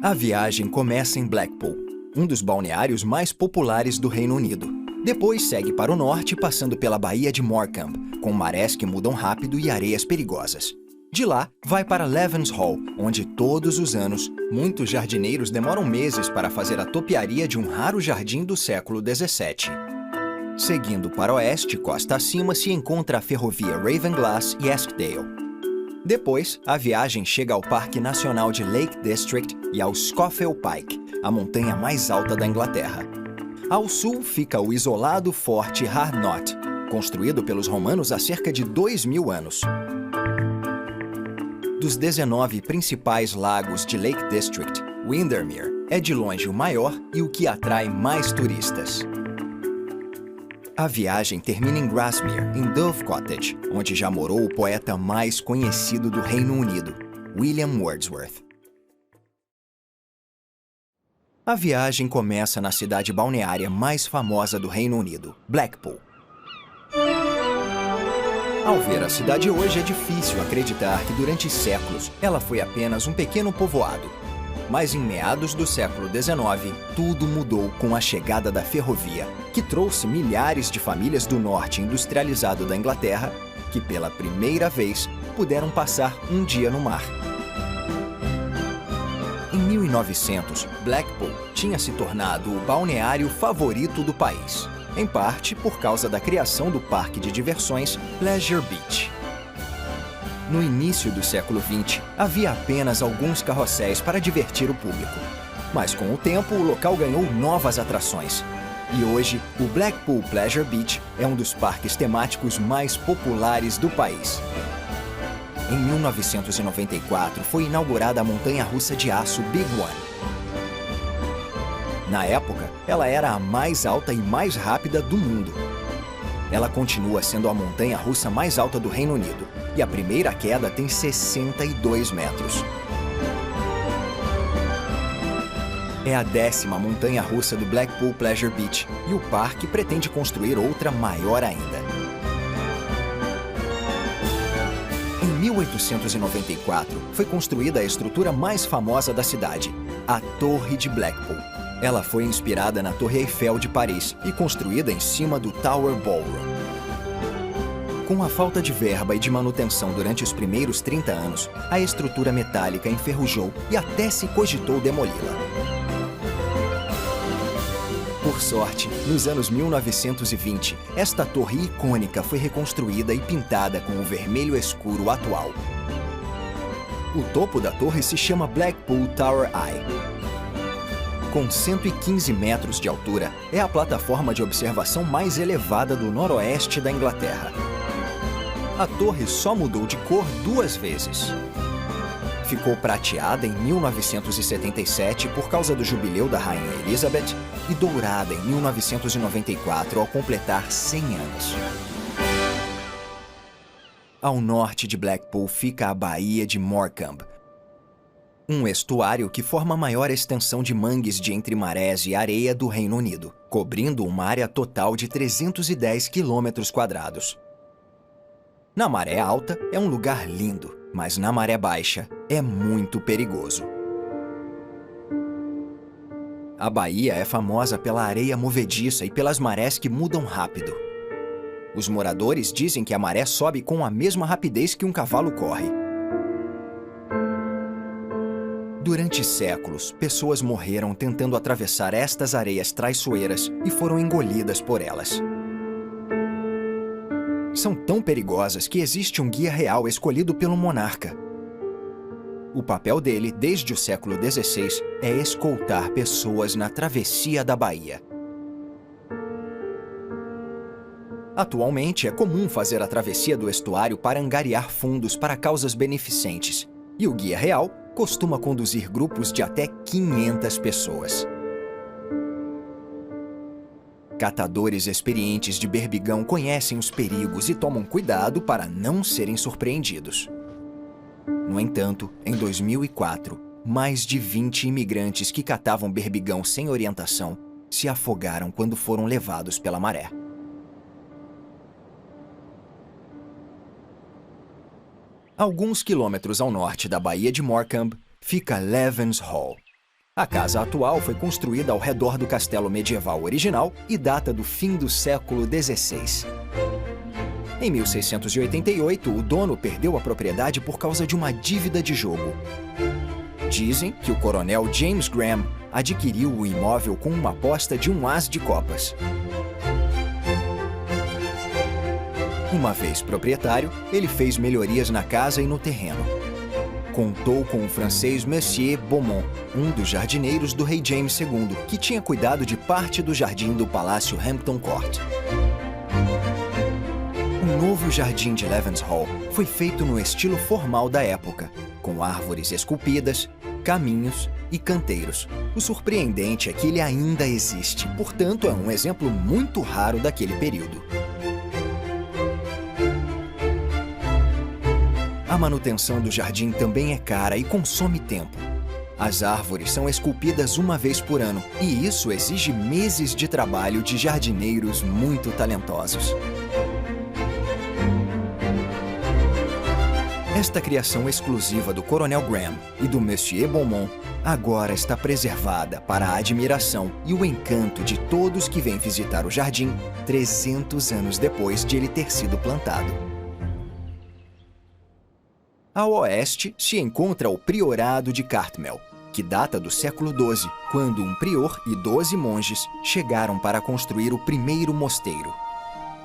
A viagem começa em Blackpool, um dos balneários mais populares do Reino Unido. Depois segue para o norte, passando pela Baía de Morecambe, com marés que mudam rápido e areias perigosas. De lá, vai para Levens Hall, onde todos os anos, muitos jardineiros demoram meses para fazer a topiaria de um raro jardim do século XVII. Seguindo para oeste, costa acima, se encontra a ferrovia Ravenglass e Eskdale. Depois, a viagem chega ao Parque Nacional de Lake District e ao Scafell Pike, a montanha mais alta da Inglaterra. Ao sul fica o isolado Forte Hardknott, construído pelos romanos há cerca de 2000 anos. Dos 19 principais lagos de Lake District, Windermere é de longe o maior e o que atrai mais turistas. A viagem termina em Grasmere, em Dove Cottage, onde já morou o poeta mais conhecido do Reino Unido, William Wordsworth. A viagem começa na cidade balneária mais famosa do Reino Unido, Blackpool. Ao ver a cidade hoje, é difícil acreditar que durante séculos ela foi apenas um pequeno povoado. Mas em meados do século XIX, tudo mudou com a chegada da ferrovia, que trouxe milhares de famílias do norte industrializado da Inglaterra, que pela primeira vez puderam passar um dia no mar. Em 1900, Blackpool tinha se tornado o balneário favorito do país, em parte por causa da criação do parque de diversões Pleasure Beach. No início do século XX, havia apenas alguns carrosséis para divertir o público. Mas com o tempo, o local ganhou novas atrações. E hoje, o Blackpool Pleasure Beach é um dos parques temáticos mais populares do país. Em 1994, foi inaugurada a montanha-russa de aço Big One. Na época, ela era a mais alta e mais rápida do mundo. Ela continua sendo a montanha-russa mais alta do Reino Unido, e a primeira queda tem 62 metros. É a 10ª montanha-russa do Blackpool Pleasure Beach, e o parque pretende construir outra maior ainda. Em 1894, foi construída a estrutura mais famosa da cidade, a Torre de Blackpool. Ela foi inspirada na Torre Eiffel de Paris e construída em cima do Tower Ballroom. Com a falta de verba e de manutenção durante os primeiros 30 anos, a estrutura metálica enferrujou e até se cogitou demoli-la. Por sorte, nos anos 1920, esta torre icônica foi reconstruída e pintada com o vermelho escuro atual. O topo da torre se chama Blackpool Tower Eye. Com 115 metros de altura, é a plataforma de observação mais elevada do noroeste da Inglaterra. A torre só mudou de cor 2 vezes. Ficou prateada em 1977 por causa do jubileu da Rainha Elizabeth e dourada em 1994 ao completar 100 anos. Ao norte de Blackpool fica a Baía de Morecambe, um estuário que forma a maior extensão de mangues de entre marés e areia do Reino Unido, cobrindo uma área total de 310 km². Na maré alta é um lugar lindo, mas na maré baixa é muito perigoso. A baía é famosa pela areia movediça e pelas marés que mudam rápido. Os moradores dizem que a maré sobe com a mesma rapidez que um cavalo corre. Durante séculos, pessoas morreram tentando atravessar estas areias traiçoeiras e foram engolidas por elas. São tão perigosas que existe um guia real escolhido pelo monarca. O papel dele, desde o século XVI, é escoltar pessoas na travessia da baía. Atualmente, é comum fazer a travessia do estuário para angariar fundos para causas beneficentes, e o guia real costuma conduzir grupos de até 500 pessoas. Catadores experientes de berbigão conhecem os perigos e tomam cuidado para não serem surpreendidos. No entanto, em 2004, mais de 20 imigrantes que catavam berbigão sem orientação se afogaram quando foram levados pela maré. Alguns quilômetros ao norte da Baía de Morecambe fica Levens Hall. A casa atual foi construída ao redor do castelo medieval original e data do fim do século XVI. Em 1688, o dono perdeu a propriedade por causa de uma dívida de jogo. Dizem que o coronel James Graham adquiriu o imóvel com uma aposta de um as de copas. Uma vez proprietário, ele fez melhorias na casa e no terreno. Contou com o francês Monsieur Beaumont, um dos jardineiros do rei James II, que tinha cuidado de parte do jardim do Palácio Hampton Court. O novo jardim de Levens Hall foi feito no estilo formal da época, com árvores esculpidas, caminhos e canteiros. O surpreendente é que ele ainda existe, portanto é um exemplo muito raro daquele período. A manutenção do jardim também é cara e consome tempo. As árvores são esculpidas uma vez por ano, e isso exige meses de trabalho de jardineiros muito talentosos. Esta criação exclusiva do Coronel Graham e do Monsieur Beaumont agora está preservada para a admiração e o encanto de todos que vêm visitar o jardim 300 anos depois de ele ter sido plantado. Ao oeste se encontra o Priorado de Cartmel, que data do século XII, quando um prior e 12 monges chegaram para construir o primeiro mosteiro.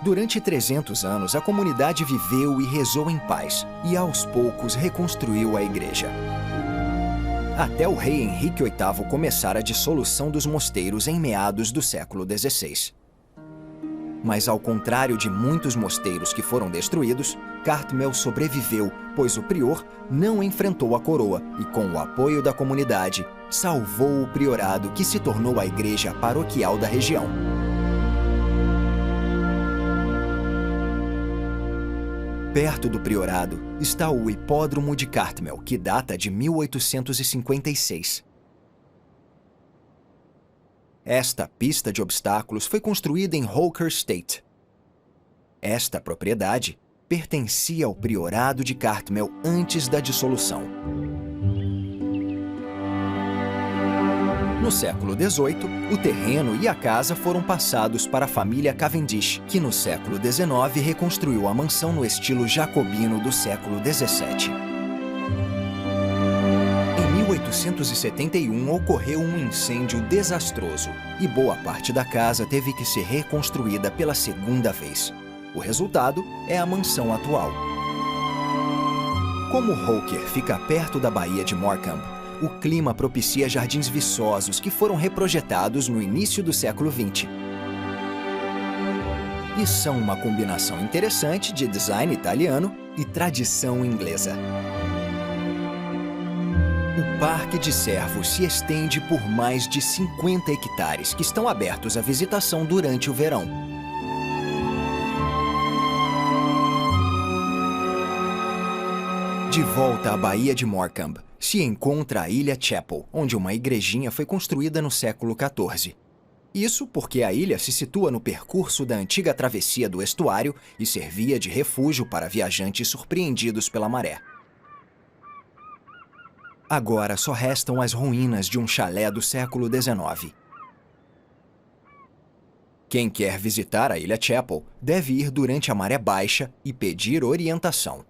Durante 300 anos, a comunidade viveu e rezou em paz, e aos poucos reconstruiu a igreja. Até o rei Henrique VIII começar a dissolução dos mosteiros em meados do século XVI. Mas ao contrário de muitos mosteiros que foram destruídos, Cartmel sobreviveu, pois o prior não enfrentou a coroa e, com o apoio da comunidade, salvou o priorado, que se tornou a igreja paroquial da região. Perto do priorado está o Hipódromo de Cartmel, que data de 1856. Esta pista de obstáculos foi construída em Holker Estate. Esta propriedade pertencia ao Priorado de Cartmel antes da dissolução. No século XVIII, o terreno e a casa foram passados para a família Cavendish, que no século XIX reconstruiu a mansão no estilo jacobino do século XVII. Em 1871 ocorreu um incêndio desastroso e boa parte da casa teve que ser reconstruída pela segunda vez. O resultado é a mansão atual. Como Holker fica perto da Baía de Morecambe, o clima propicia jardins viçosos que foram reprojetados no início do século XX. E são uma combinação interessante de design italiano e tradição inglesa. O Parque de Cervos se estende por mais de 50 hectares que estão abertos à visitação durante o verão. De volta à Baía de Morecambe, se encontra a Ilha Chapel, onde uma igrejinha foi construída no século XIV. Isso porque a ilha se situa no percurso da antiga travessia do estuário e servia de refúgio para viajantes surpreendidos pela maré. Agora só restam as ruínas de um chalé do século XIX. Quem quer visitar a Ilha Chapel deve ir durante a maré baixa e pedir orientação.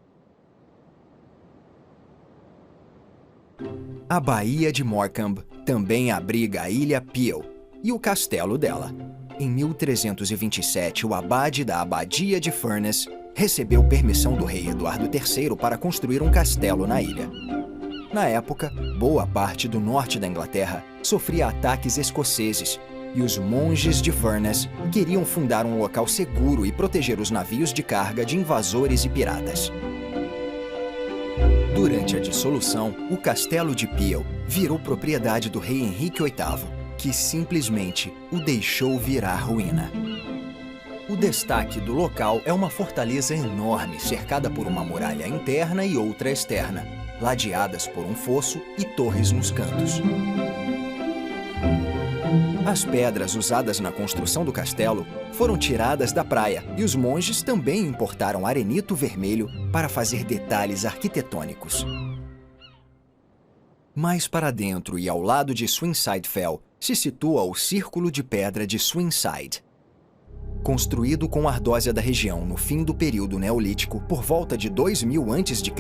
A Baía de Morecambe também abriga a Ilha Peel e o castelo dela. Em 1327, o abade da Abadia de Furness recebeu permissão do rei Eduardo III para construir um castelo na ilha. Na época, boa parte do norte da Inglaterra sofria ataques escoceses e os monges de Furness queriam fundar um local seguro e proteger os navios de carga de invasores e piratas. Durante a dissolução, o castelo de Peel virou propriedade do rei Henrique VIII, que simplesmente o deixou virar ruína. O destaque do local é uma fortaleza enorme, cercada por uma muralha interna e outra externa, ladeadas por um fosso e torres nos cantos. As pedras usadas na construção do castelo foram tiradas da praia e os monges também importaram arenito vermelho para fazer detalhes arquitetônicos. Mais para dentro e ao lado de Swinside Fell se situa o Círculo de Pedra de Swinside. Construído com ardósia da região no fim do período neolítico, por volta de 2000 a.C.,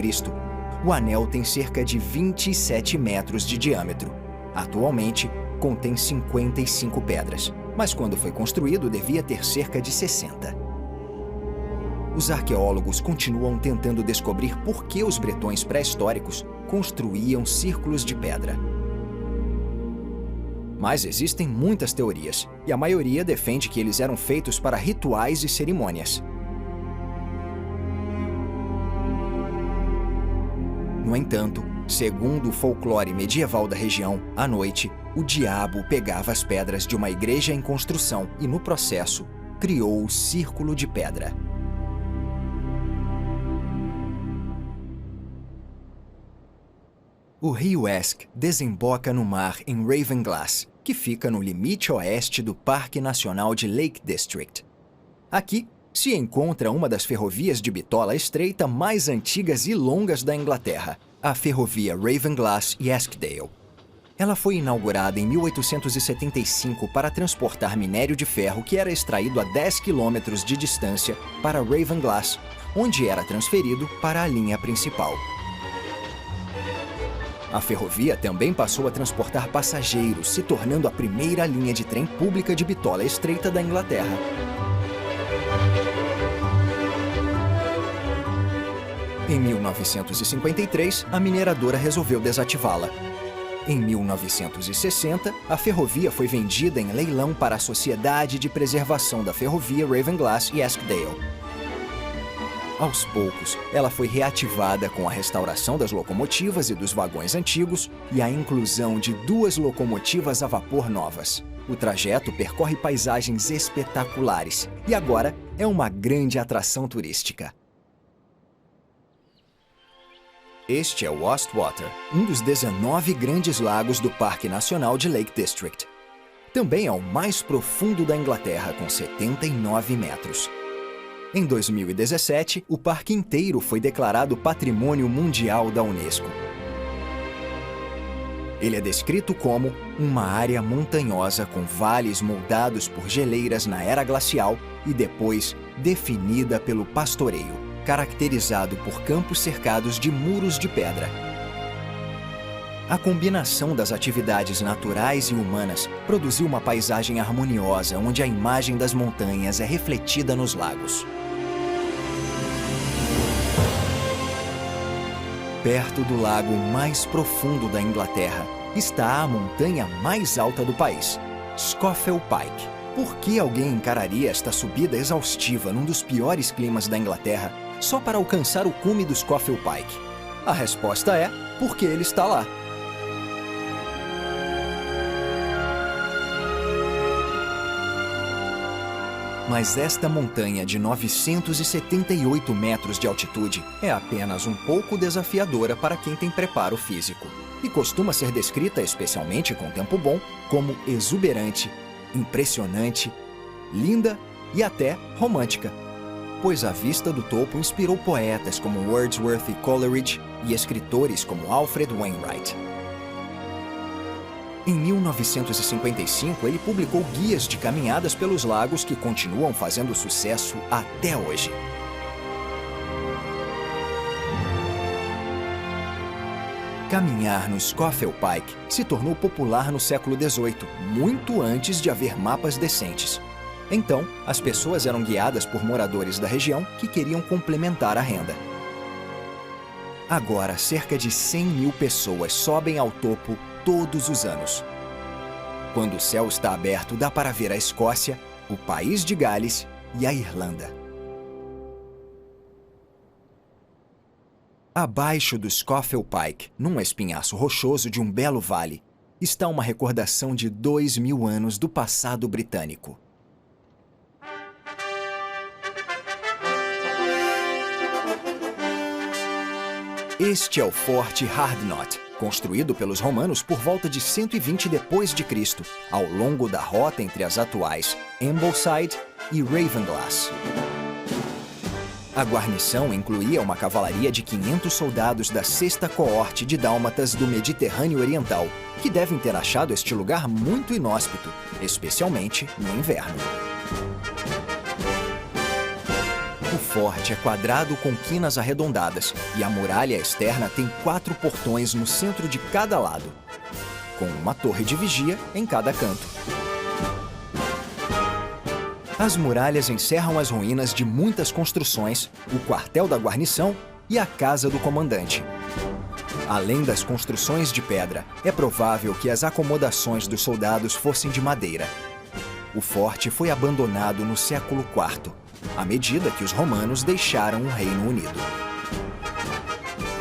o anel tem cerca de 27 metros de diâmetro. Atualmente, contém 55 pedras, mas quando foi construído devia ter cerca de 60. Os arqueólogos continuam tentando descobrir por que os bretões pré-históricos construíam círculos de pedra. Mas existem muitas teorias, e a maioria defende que eles eram feitos para rituais e cerimônias. No entanto, segundo o folclore medieval da região, à noite, o diabo pegava as pedras de uma igreja em construção e, no processo, criou o Círculo de Pedra. O rio Esk desemboca no mar em Ravenglass, que fica no limite oeste do Parque Nacional de Lake District. Aqui se encontra uma das ferrovias de bitola estreita mais antigas e longas da Inglaterra, a ferrovia Ravenglass e Eskdale. Ela foi inaugurada em 1875 para transportar minério de ferro que era extraído a 10 quilômetros de distância para Ravenglass, onde era transferido para a linha principal. A ferrovia também passou a transportar passageiros, se tornando a primeira linha de trem pública de bitola estreita da Inglaterra. Em 1953, a mineradora resolveu desativá-la. Em 1960, a ferrovia foi vendida em leilão para a Sociedade de Preservação da Ferrovia Ravenglass e Eskdale. Aos poucos, ela foi reativada com a restauração das locomotivas e dos vagões antigos e a inclusão de 2 locomotivas a vapor novas. O trajeto percorre paisagens espetaculares e agora é uma grande atração turística. Este é o Wastwater, um dos 19 grandes lagos do Parque Nacional de Lake District. Também é o mais profundo da Inglaterra, com 79 metros. Em 2017, o parque inteiro foi declarado Patrimônio Mundial da Unesco. Ele é descrito como uma área montanhosa com vales moldados por geleiras na era glacial e depois definida pelo pastoreio, caracterizado por campos cercados de muros de pedra. A combinação das atividades naturais e humanas produziu uma paisagem harmoniosa onde a imagem das montanhas é refletida nos lagos. Perto do lago mais profundo da Inglaterra está a montanha mais alta do país, Scafell Pike. Por que alguém encararia esta subida exaustiva num dos piores climas da Inglaterra só para alcançar o cume do Scafell Pike? A resposta é porque ele está lá. Mas esta montanha de 978 metros de altitude é apenas um pouco desafiadora para quem tem preparo físico e costuma ser descrita, especialmente com tempo bom, como exuberante, impressionante, linda e até romântica, pois a vista do topo inspirou poetas como Wordsworth e Coleridge e escritores como Alfred Wainwright. Em 1955, ele publicou guias de caminhadas pelos lagos que continuam fazendo sucesso até hoje. Caminhar no Scafell Pike se tornou popular no século XVIII, muito antes de haver mapas decentes. Então, as pessoas eram guiadas por moradores da região que queriam complementar a renda. Agora, cerca de 100 mil pessoas sobem ao topo todos os anos. Quando o céu está aberto, dá para ver a Escócia, o país de Gales e a Irlanda. Abaixo do Scafell Pike, num espinhaço rochoso de um belo vale, está uma recordação de 2000 anos do passado britânico. Este é o Forte Hardknott, construído pelos romanos por volta de 120 d.C., ao longo da rota entre as atuais Ambleside e Ravenglass. A guarnição incluía uma cavalaria de 500 soldados da 6ª Coorte de Dálmatas do Mediterrâneo Oriental, que devem ter achado este lugar muito inóspito, especialmente no inverno. O forte é quadrado com quinas arredondadas e a muralha externa tem 4 portões no centro de cada lado, com uma torre de vigia em cada canto. As muralhas encerram as ruínas de muitas construções, o quartel da guarnição e a casa do comandante. Além das construções de pedra, é provável que as acomodações dos soldados fossem de madeira. O forte foi abandonado no século IV, à medida que os romanos deixaram o Reino Unido.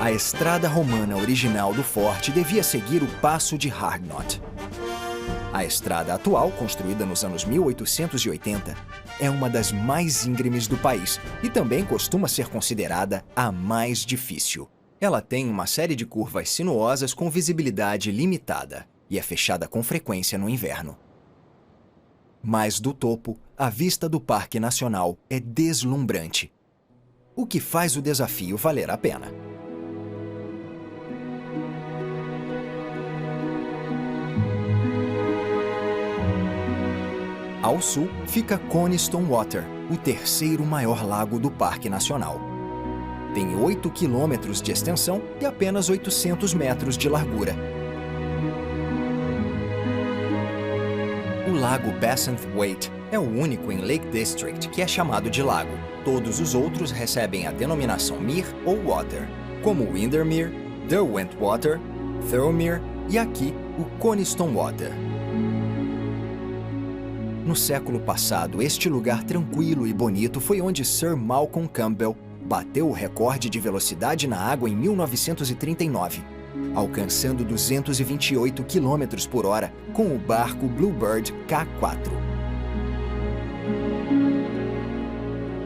A estrada romana original do forte devia seguir o Passo de Hagnott. A estrada atual, construída nos anos 1880, é uma das mais íngremes do país e também costuma ser considerada a mais difícil. Ela tem uma série de curvas sinuosas com visibilidade limitada e é fechada com frequência no inverno. Mas do topo, a vista do Parque Nacional é deslumbrante, o que faz o desafio valer a pena. Ao sul fica Coniston Water, o terceiro maior lago do Parque Nacional. Tem 8 quilômetros de extensão e apenas 800 metros de largura. O lago Bassenthwaite é o único em Lake District que é chamado de lago. Todos os outros recebem a denominação Mere ou Water, como Windermere, Derwentwater, Thirlmere e aqui o Coniston Water. No século passado, este lugar tranquilo e bonito foi onde Sir Malcolm Campbell bateu o recorde de velocidade na água em 1939, alcançando 228 km por hora com o barco Bluebird K4.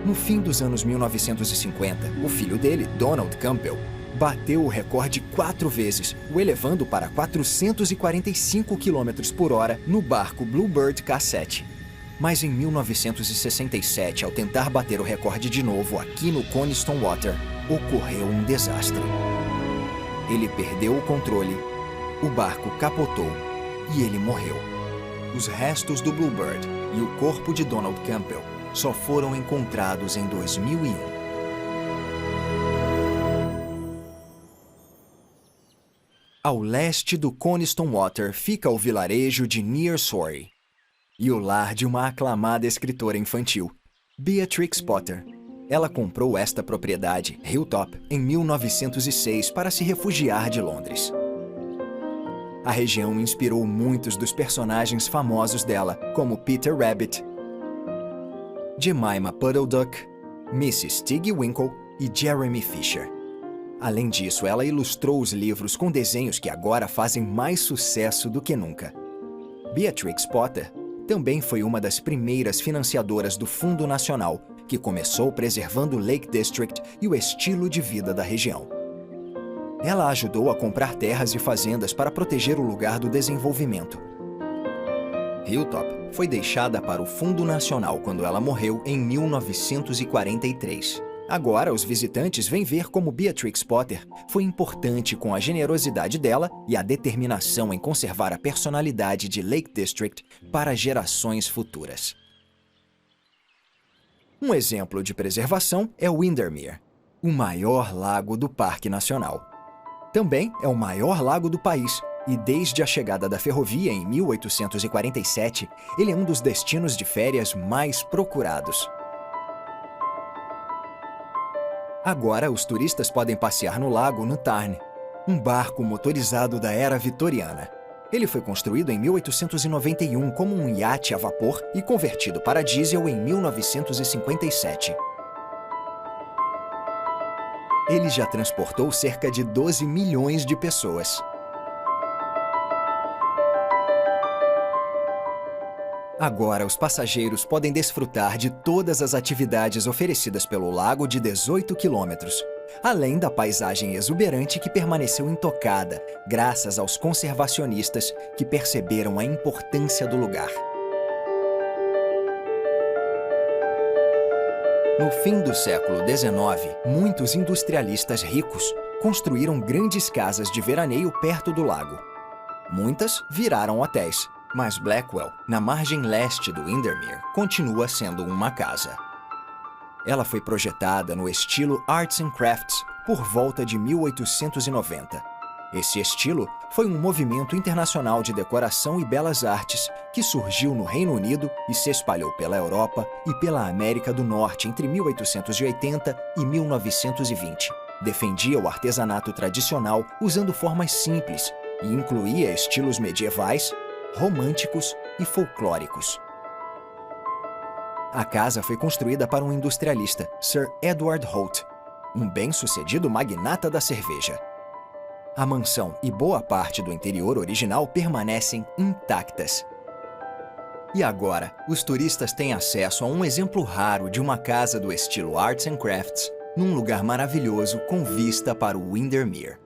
No fim dos anos 1950, o filho dele, Donald Campbell, bateu o recorde 4 vezes, o elevando para 445 km por hora no barco Bluebird K7. Mas em 1967, ao tentar bater o recorde de novo aqui no Coniston Water, ocorreu um desastre. Ele perdeu o controle, o barco capotou e ele morreu. Os restos do Bluebird e o corpo de Donald Campbell só foram encontrados em 2001. Ao leste do Coniston Water fica o vilarejo de Near Surrey e o lar de uma aclamada escritora infantil, Beatrix Potter. Ela comprou esta propriedade, Hilltop, em 1906 para se refugiar de Londres. A região inspirou muitos dos personagens famosos dela, como Peter Rabbit, Jemima Puddle Duck, Mrs. Tiggy Winkle e Jeremy Fisher. Além disso, ela ilustrou os livros com desenhos que agora fazem mais sucesso do que nunca. Beatrix Potter também foi uma das primeiras financiadoras do Fundo Nacional, que começou preservando Lake District e o estilo de vida da região. Ela ajudou a comprar terras e fazendas para proteger o lugar do desenvolvimento. Hilltop foi deixada para o Fundo Nacional quando ela morreu em 1943. Agora, os visitantes vêm ver como Beatrix Potter foi importante com a generosidade dela e a determinação em conservar a personalidade de Lake District para gerações futuras. Um exemplo de preservação é o Windermere, o maior lago do Parque Nacional. Também é o maior lago do país e, desde a chegada da ferrovia em 1847, ele é um dos destinos de férias mais procurados. Agora, os turistas podem passear no lago no Tarn, um barco motorizado da era vitoriana. Ele foi construído em 1891 como um iate a vapor e convertido para diesel em 1957. Ele já transportou cerca de 12 milhões de pessoas. Agora, os passageiros podem desfrutar de todas as atividades oferecidas pelo lago de 18 quilômetros, além da paisagem exuberante que permaneceu intocada, graças aos conservacionistas que perceberam a importância do lugar. No fim do século XIX, muitos industrialistas ricos construíram grandes casas de veraneio perto do lago. Muitas viraram hotéis, mas Blackwell, na margem leste do Windermere, continua sendo uma casa. Ela foi projetada no estilo Arts and Crafts por volta de 1890. Esse estilo foi um movimento internacional de decoração e belas artes que surgiu no Reino Unido e se espalhou pela Europa e pela América do Norte entre 1880 e 1920. Defendia o artesanato tradicional usando formas simples e incluía estilos medievais, românticos e folclóricos. A casa foi construída para um industrialista, Sir Edward Holt, um bem-sucedido magnata da cerveja. A mansão e boa parte do interior original permanecem intactas. E agora, os turistas têm acesso a um exemplo raro de uma casa do estilo Arts and Crafts, num lugar maravilhoso com vista para o Windermere.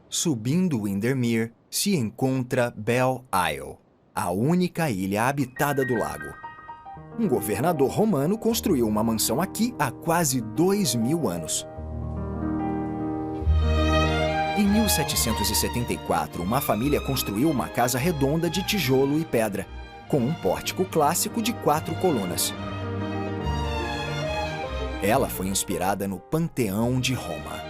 Subindo o Windermere, se encontra Belle Isle, a única ilha habitada do lago. Um governador romano construiu uma mansão aqui há quase 2000 anos. Em 1774, uma família construiu uma casa redonda de tijolo e pedra, com um pórtico clássico de 4 colunas. Ela foi inspirada no Panteão de Roma.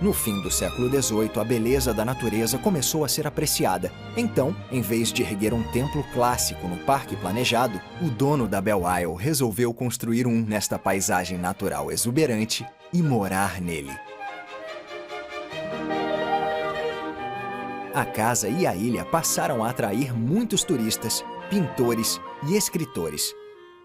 No fim do século XVIII, a beleza da natureza começou a ser apreciada. Então, em vez de erguer um templo clássico no parque planejado, o dono da Belle Isle resolveu construir um nesta paisagem natural exuberante e morar nele. A casa e a ilha passaram a atrair muitos turistas, pintores e escritores.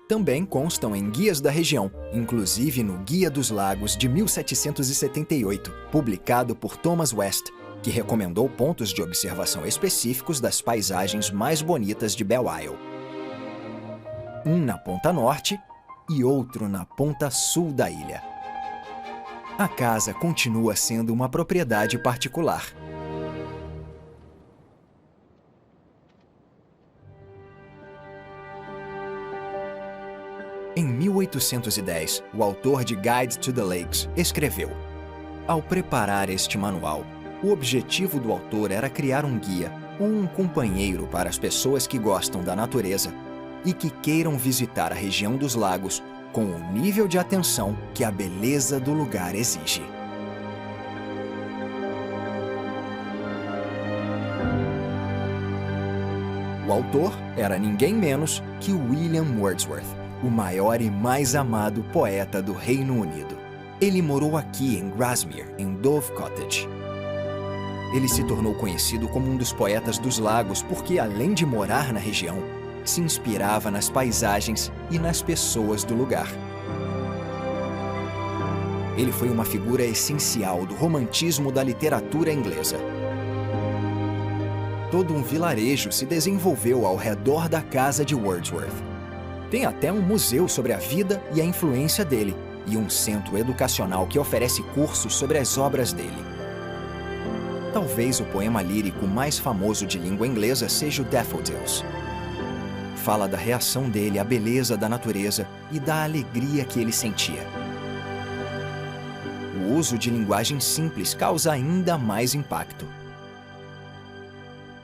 Também constam em guias da região, inclusive no Guia dos Lagos de 1778, publicado por Thomas West, que recomendou pontos de observação específicos das paisagens mais bonitas de Belle Isle. Um na ponta norte e outro na ponta sul da ilha. A casa continua sendo uma propriedade particular. Em 1810, o autor de Guide to the Lakes escreveu: ao preparar este manual, o objetivo do autor era criar um guia ou um companheiro para as pessoas que gostam da natureza e que queiram visitar a região dos lagos com o nível de atenção que a beleza do lugar exige. O autor era ninguém menos que William Wordsworth, o maior e mais amado poeta do Reino Unido. Ele morou aqui em Grasmere, em Dove Cottage. Ele se tornou conhecido como um dos poetas dos lagos porque, além de morar na região, se inspirava nas paisagens e nas pessoas do lugar. Ele foi uma figura essencial do romantismo da literatura inglesa. Todo um vilarejo se desenvolveu ao redor da casa de Wordsworth. Tem até um museu sobre a vida e a influência dele, e um centro educacional que oferece cursos sobre as obras dele. Talvez o poema lírico mais famoso de língua inglesa seja o Daffodils. Fala da reação dele à beleza da natureza e da alegria que ele sentia. O uso de linguagem simples causa ainda mais impacto.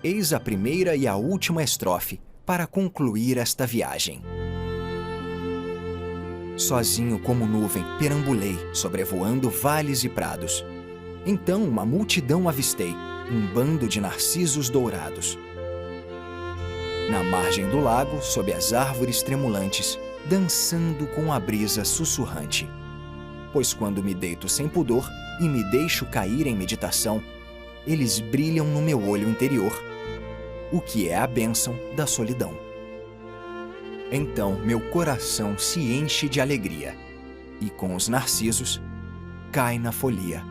Eis a primeira e a última estrofe para concluir esta viagem. Sozinho como nuvem, perambulei, sobrevoando vales e prados. Então uma multidão avistei, um bando de narcisos dourados. Na margem do lago, sob as árvores tremulantes, dançando com a brisa sussurrante. Pois quando me deito sem pudor e me deixo cair em meditação, eles brilham no meu olho interior, o que é a bênção da solidão. Então meu coração se enche de alegria, e com os narcisos cai na folia